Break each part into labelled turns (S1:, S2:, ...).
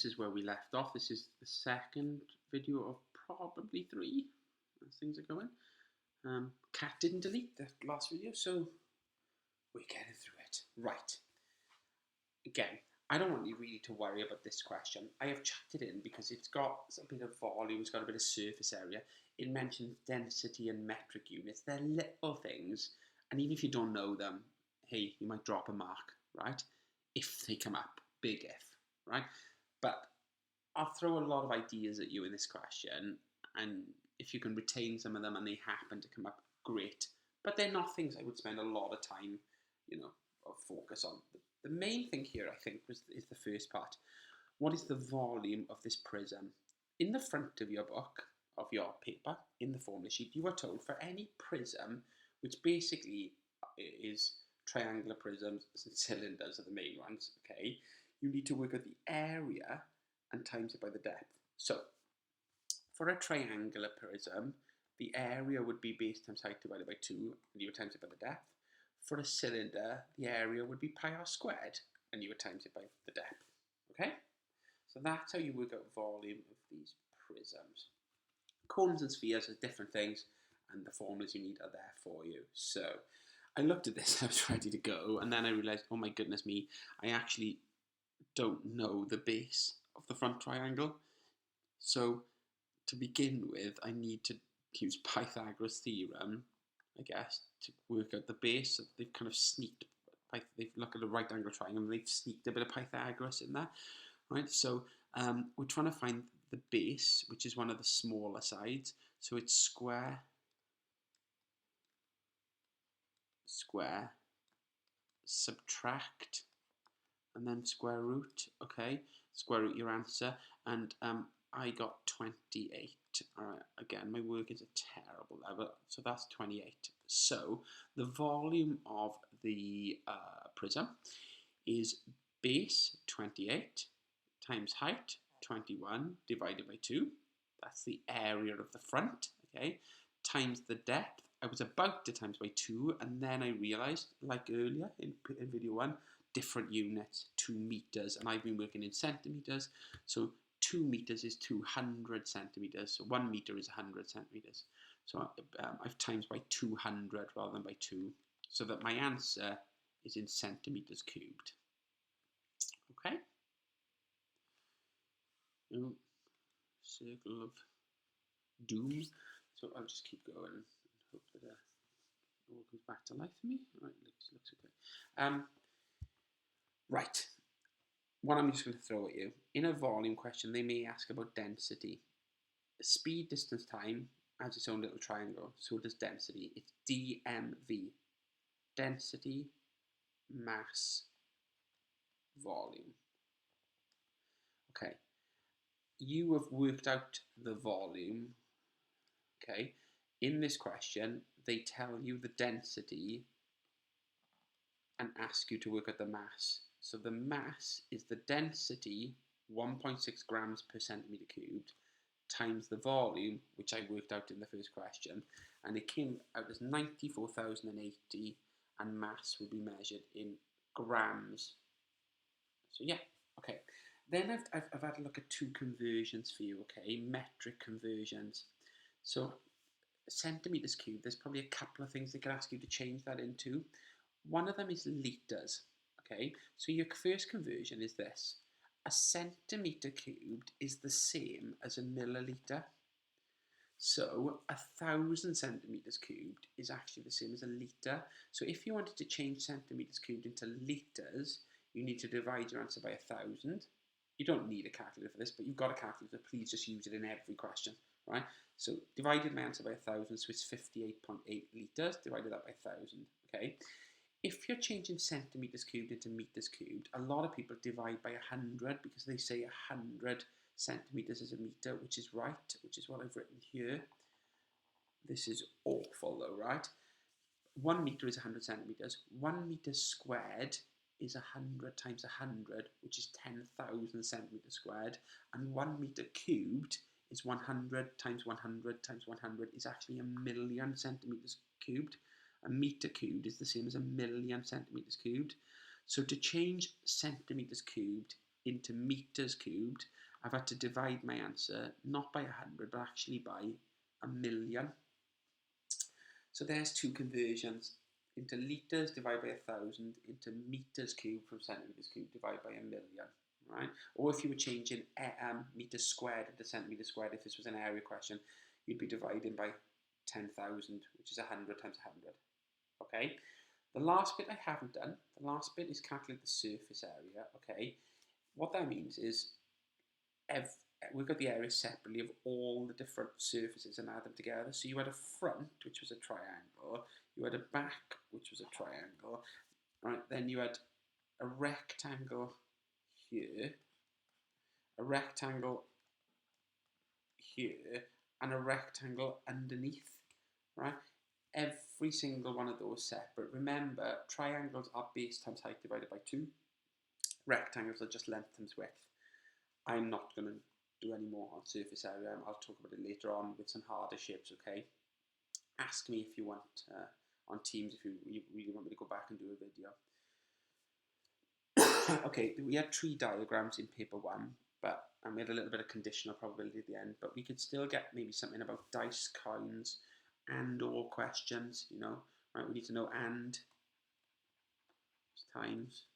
S1: This is where we left off. This is the second video of probably three as things are going. Cat didn't delete the last video, so we're getting through it. Right. Again, I don't want you really to worry about this question. I have chucked it in because it's got a bit of volume, it's got a bit of surface area. It mentions density and metric units. They're little things, and even if you don't know them, hey, you might drop a mark, right? If they come up, big if, right? But I'll throw a lot of ideas at you in this question, and if you can retain some of them and they happen to come up, great. But they're not things I would spend a lot of time, or focus on. The main thing here, I think, is the first part. What is the volume of this prism? In the front of your book, of your paper, in the formula sheet, you are told for any prism, which basically is triangular prisms and cylinders are the main ones, okay? You need to work out the area and times it by the depth. So, for a triangular prism, the area would be base times height divided by 2, and you would times it by the depth. For a cylinder, the area would be pi r squared, and you would times it by the depth. Okay? So that's how you work out volume of these prisms. Cones and spheres are different things, and the formulas you need are there for you. So, I looked at this, I was ready to go, and then I realised, oh my goodness me, I actually don't know the base of the front triangle. So to begin with, I need to use Pythagoras theorem, I guess, to work out the base. So they've kind of sneaked, they've looked at a right angle triangle and they've sneaked a bit of Pythagoras in there, right? So we're trying to find the base, which is one of the smaller sides. So it's square, subtract, and then square root, okay? Square root your answer, and I got 28. All right, again, my work is a terrible level, so that's 28. So the volume of the prism is base 28 times height 21 divided by 2. That's the area of the front, okay? Times the depth. I was about to times by 2, and then I realised, like earlier in video 1, different units, 2 meters, and I've been working in centimeters, so 2 meters is 200 centimeters, so 1 meter is 100 centimeters. So I've times by 200 rather than by 2, so that my answer is in centimeters cubed. Okay? Circle of doom. So I'll just keep going and hope that it all comes back to life for me. All right, looks okay. Right. What I'm just going to throw at you. In a volume question, they may ask about density. Speed, distance, time has its own little triangle. So does density. It's DMV. Density, mass, volume. Okay. You have worked out the volume. Okay. In this question, they tell you the density and ask you to work out the mass. So the mass is the density, 1.6 grams per centimetre cubed, times the volume, which I worked out in the first question, and it came out as 94,080, and mass will be measured in grams. So yeah, okay. Then I've had a look at 2 conversions for you, okay, metric conversions. So centimetres cubed, there's probably a couple of things they could ask you to change that into. One of them is litres. Okay, so your first conversion is this. A centimetre cubed is the same as a milliliter. So 1,000 centimetres cubed is actually the same as a litre. So if you wanted to change centimetres cubed into litres, you need to divide your answer by 1,000. You don't need a calculator for this, but you've got a calculator. Please just use it in every question, right? So divided my answer by 1,000, so it's 58.8 litres. Divided that by 1,000, okay? If you're changing centimetres cubed into metres cubed, a lot of people divide by 100 because they say 100 centimetres is a metre, which is right, which is what I've written here. This is awful though, right? 1 metre is 100 centimetres. 1 metre squared is 100 times 100, which is 10,000 centimetres squared. And 1 metre cubed is 100 times 100 times 100 is actually 1,000,000 centimetres cubed. A metre cubed is the same as 1,000,000 centimetres cubed. So to change centimetres cubed into meters cubed, I've had to divide my answer not by 100 but actually by 1,000,000. So there's two conversions: into litres divided by 1,000, into meters cubed from centimeters cubed divided by 1,000,000. Right? Or if you were changing meters squared into centimeters squared, if this was an area question, you'd be dividing by 10,000, which is 100 times 100. Okay. The last bit I haven't done. The last bit is calculate the surface area. Okay. What that means is we've got the area separately of all the different surfaces and add them together. So you had a front, which was a triangle. You had a back, which was a triangle. Right. Then you had a rectangle here, a rectangle here, and a rectangle underneath. Right. Every single one of those separate. Remember, triangles are base times height divided by 2. Rectangles are just length times width. I'm not going to do any more on surface area. I'll talk about it later on with some harder shapes, okay? Ask me if you want on Teams, if you really want me to go back and do a video. Okay, we had 3 diagrams in paper 1, and we had a little bit of conditional probability at the end, but we could still get maybe something about dice, coins, and or questions, you know, right? We need to know and times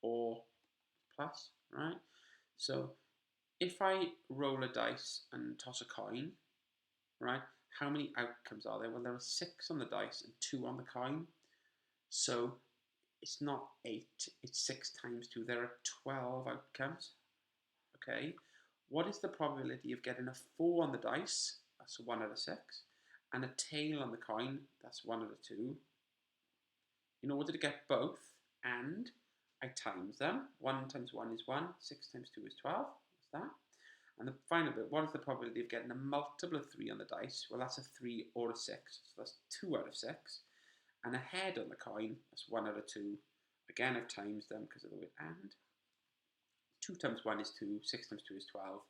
S1: or plus, right? So if I roll a dice and toss a coin, right, how many outcomes are there? Well, there are 6 on the dice and 2 on the coin. So it's not 8, it's 6 times 2. There are 12 outcomes, okay? What is the probability of getting a 4 on the dice? That's 1 out of 6. And a tail on the coin, that's 1 out of 2. In order to get both, and I times them. 1 times 1 is 1, 6 times 2 is 12. That's that. And the final bit, what is the probability of getting a multiple of 3 on the dice? Well, that's a 3 or a 6. So that's 2 out of 6. And a head on the coin, that's 1 out of 2. Again, I've times them because of the word and. 2 times 1 is 2, 6 times 2 is 12.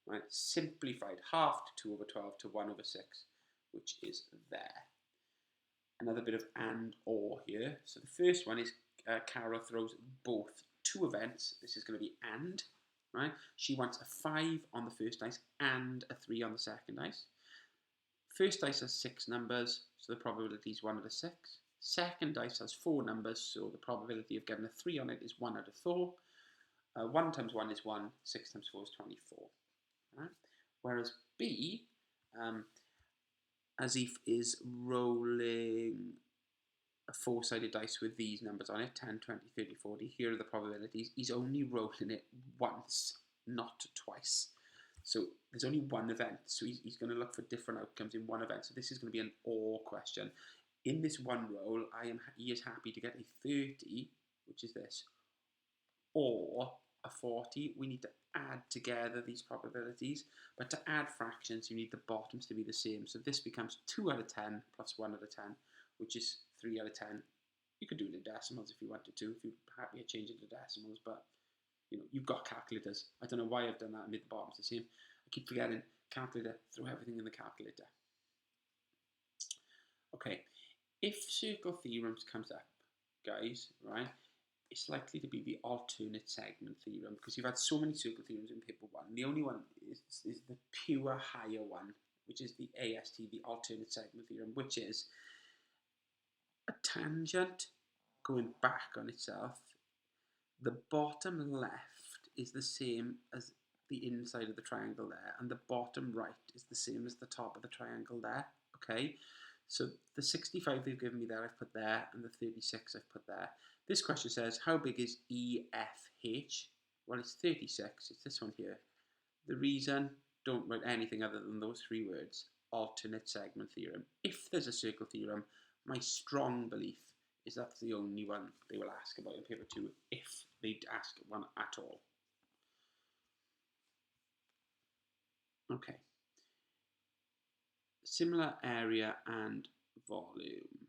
S1: Right? Simplified, half to 2 over 12 to 1 over 6, which is there. Another bit of and or here. So the first one is Carol throws both 2 events. This is going to be and, right? She wants a 5 on the first dice and a 3 on the second dice. First dice has 6 numbers, so the probability is 1 out of 6. Second dice has 4 numbers, so the probability of getting a 3 on it is 1 out of 4. 1 times 1 is 1, 6 times 4 is 24. Right? Whereas B, Azif is rolling a 4-sided dice with these numbers on it, 10, 20, 30, 40. Here are the probabilities. He's only rolling it once, not twice. So there's only one event, so he's going to look for different outcomes in one event. So this is going to be an or question. In this one roll, he is happy to get a 30, which is this, or a 40. We need to add together these probabilities, but to add fractions, you need the bottoms to be the same. So this becomes 2 out of 10 plus 1 out of 10, which is 3 out of 10. You could do it in decimals if you wanted to, if you're happy to change it to decimals, but you know, you've got calculators. I don't know why I've done that and made the bottoms the same. I keep forgetting calculator, throw everything in the calculator. Okay, if circle theorems comes up, guys, right, it's likely to be the alternate segment theorem, because you've had so many circle theorems in paper 1. The only one is the pure higher one, which is the AST, the alternate segment theorem, which is a tangent going back on itself. The bottom left is the same as the inside of the triangle there, and the bottom right is the same as the top of the triangle there, okay? So the 65 they've given me there, I've put there, and the 36 I've put there. This question says, how big is EFH? Well, it's 36, it's this one here. The reason, don't write anything other than those 3 words, alternate segment theorem. If there's a circle theorem, my strong belief is that's the only one they will ask about in paper 2, if they ask one at all. Okay. Similar area and volume.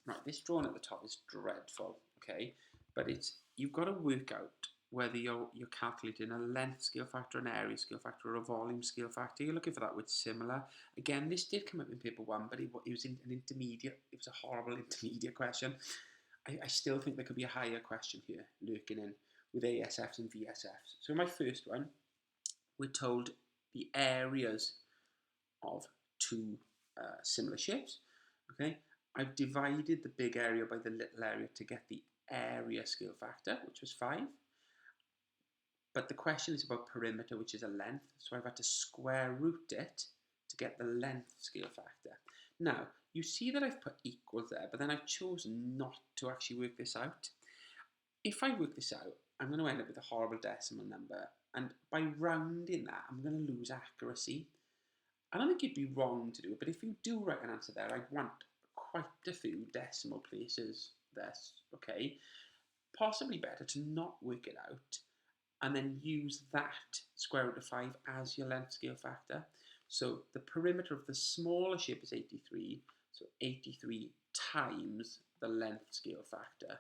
S1: Right, this drawing at the top is dreadful, okay? But you've got to work out whether you're calculating a length scale factor, an area scale factor, or a volume scale factor. You're looking for that with similar. Again, this did come up in paper 1, but it was in an intermediate. It was a horrible intermediate question. I still think there could be a higher question here lurking in, with ASFs and VSFs. So in my first one, we're told the areas of two similar shapes. Okay, I've divided the big area by the little area to get the area scale factor, which was 5. But the question is about perimeter, which is a length, so I've had to square root it to get the length scale factor. Now, you see that I've put equals there, but then I've chosen not to actually work this out. If I work this out, I'm going to end up with a horrible decimal number, and by rounding that, I'm going to lose accuracy. I don't think you'd be wrong to do it, but if you do write an answer there, I want quite a few decimal places there, okay? Possibly better to not work it out and then use that square root of 5 as your length scale factor. So the perimeter of the smaller shape is 83, so 83 times the length scale factor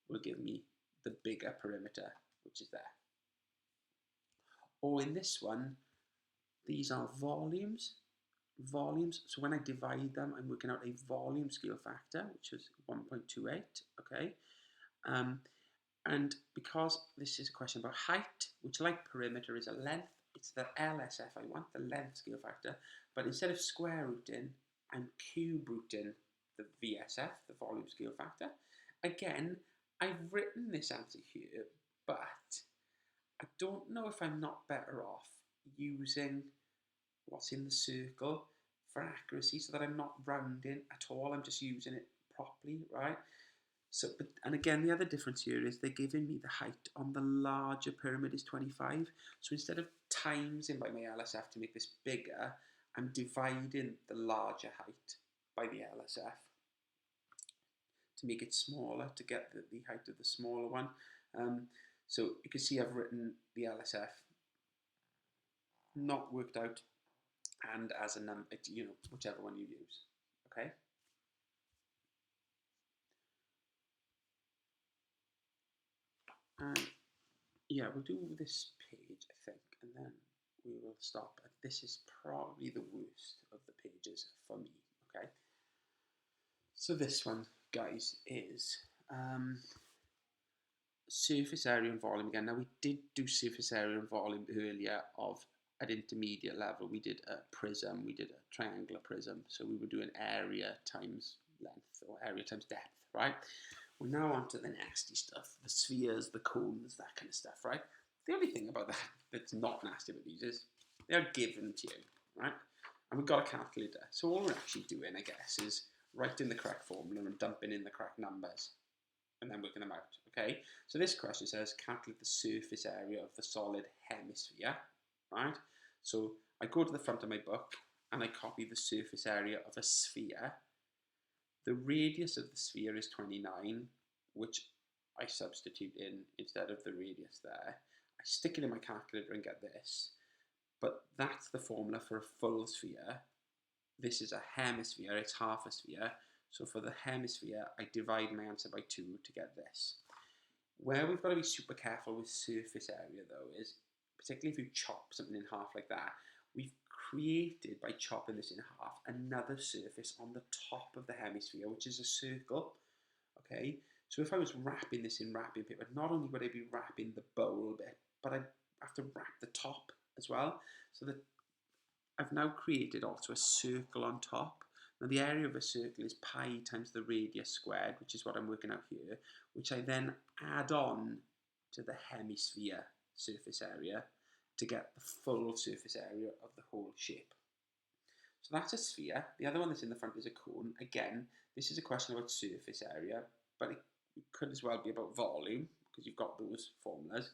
S1: will give me the bigger perimeter, which is there. Or in this one, these are volumes. So when I divide them, I'm working out a volume scale factor, which is 1.28, okay? And because this is a question about height, which like perimeter is a length, it's the LSF I want, the length scale factor. But instead of square rooting, I'm cube rooting the VSF, the volume scale factor. Again, I've written this answer here, but I don't know if I'm not better off using what's in the circle for accuracy so that I'm not rounding at all, I'm just using it properly, right? So, and again, the other difference here is they're giving me the height on the larger pyramid is 25. So instead of timesing by my LSF to make this bigger, I'm dividing the larger height by the LSF to make it smaller, to get the height of the smaller one. So you can see I've written the LSF not worked out and as a number, you know, whichever one you use, okay? Yeah, we'll do this page, I think, and then we will stop. This is probably the worst of the pages for me, okay? So this one, guys, is surface area and volume again. Now, we did do surface area and volume earlier of at intermediate level. We did a prism, we did a triangular prism. So we were doing area times length or area times depth, right? We're now on to the nasty stuff, the spheres, the cones, that kind of stuff, right? The only thing about that that's not nasty about these is they're given to you, right? And we've got a calculator. So all we're actually doing, I guess, is writing the correct formula and dumping in the correct numbers and then working them out, okay? So this question says, calculate the surface area of the solid hemisphere, right? So I go to the front of my book and I copy the surface area of a sphere. The radius of the sphere is 29, which I substitute in instead of the radius there. I stick it in my calculator and get this. But that's the formula for a full sphere. This is a hemisphere, it's half a sphere. So for the hemisphere, I divide my answer by 2 to get this. Where we've got to be super careful with surface area though is, particularly if you chop something in half like that, we've created, by chopping this in half, another surface on the top of the hemisphere, which is a circle, okay? So if I was wrapping this in wrapping paper, not only would I be wrapping the bowl bit, but I'd have to wrap the top as well. So that I've now created also a circle on top. Now the area of a circle is pi times the radius squared, which is what I'm working out here, which I then add on to the hemisphere surface area to get the full surface area of the whole shape. So that's a sphere. The other one that's in the front is a cone. Again, this is a question about surface area, but it could as well be about volume, because you've got those formulas.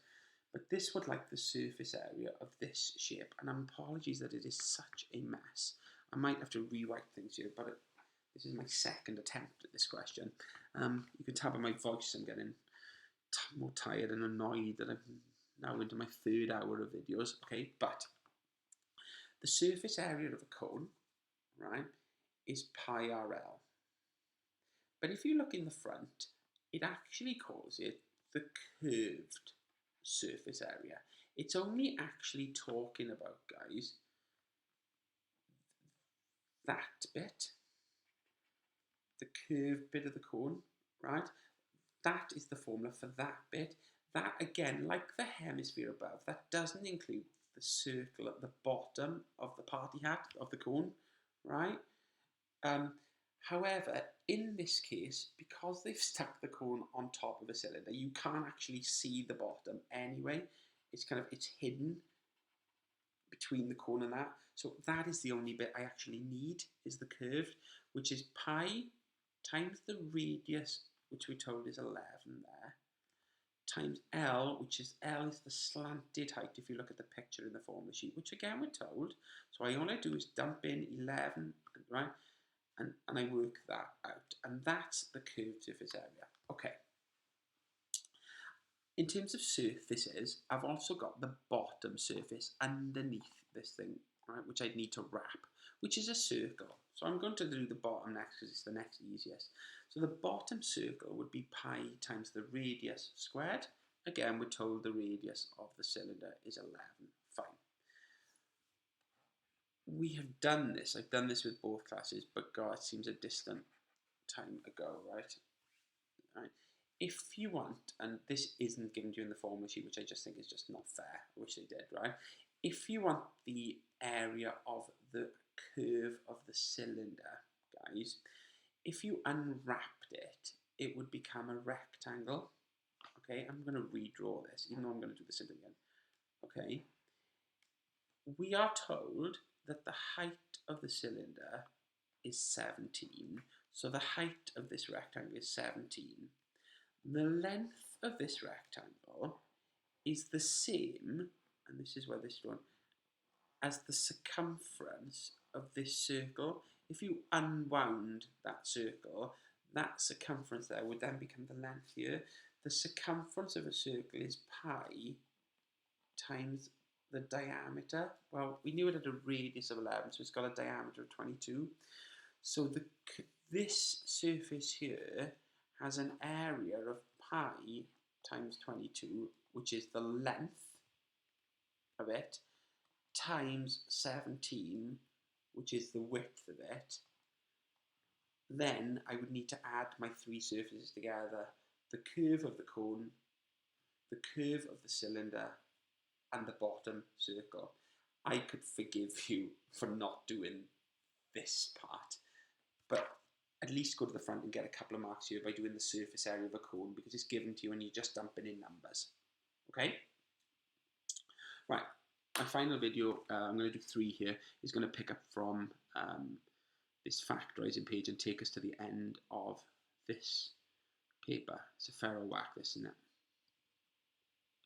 S1: But this would like the surface area of this shape, and apologies that it is such a mess. I might have to rewrite things here, but this is my second attempt at this question. You can tell by my voice I'm getting more tired and annoyed that I'm now into my third hour of videos, okay? But the surface area of a cone, right, is pi RL. But if you look in the front, it actually calls it the curved surface area. It's only actually talking about, guys, that bit, the curved bit of the cone, right? That is the formula for that bit. That, again, like the hemisphere above, that doesn't include the circle at the bottom of the party hat, of the cone, right? Um, However, in this case, because they've stuck the cone on top of a cylinder, you can't actually see the bottom anyway. It's hidden between the cone and that. So that is the only bit I actually need, is the curved, which is pi times the radius, which we're told is 11 there, times L, which is L is the slanted height if you look at the picture in the formula sheet, which again we're told. So all I do is dump in 11, right? And I work that out. And that's the curved surface area. Okay. In terms of surfaces, I've also got the bottom surface underneath this thing, right, which I'd need to wrap, which is a circle. So I'm going to do the bottom next because it's the next easiest. So the bottom circle would be pi times the radius squared. Again, we're told the radius of the cylinder is 11. Fine. We have done this. I've done this with both classes, but God, it seems a distant time ago, right? Right. If you want, and this isn't given to you in the formula sheet, which I just think is just not fair, I wish they did, right? If you want the area of the curve of the cylinder, guys, if you unwrapped it, it would become a rectangle. Okay, I'm going to redraw this, even though I'm going to do this again. Okay, we are told that the height of the cylinder is 17, so the height of this rectangle is 17. The length of this rectangle is the same, and this is where this is drawn, as the circumference of this circle. If you unwound that circle, that circumference there would then become the length here. The circumference of a circle is pi times the diameter. Well, we knew it had a radius of 11, so it's got a diameter of 22. So this surface here has an area of pi times 22, which is the length of it, times 17, which is the width of it. Then I would need to add my three surfaces together: the curve of the cone, the curve of the cylinder, and the bottom circle. I could forgive you for not doing this part, but at least go to the front and get a couple of marks here by doing the surface area of a cone, because it's given to you and you're just dumping in numbers. Okay? Right, my final video, I'm going to do 3 here, is going to pick up from this factorising page and take us to the end of this paper. It's a Ferro Whack, this, isn't it?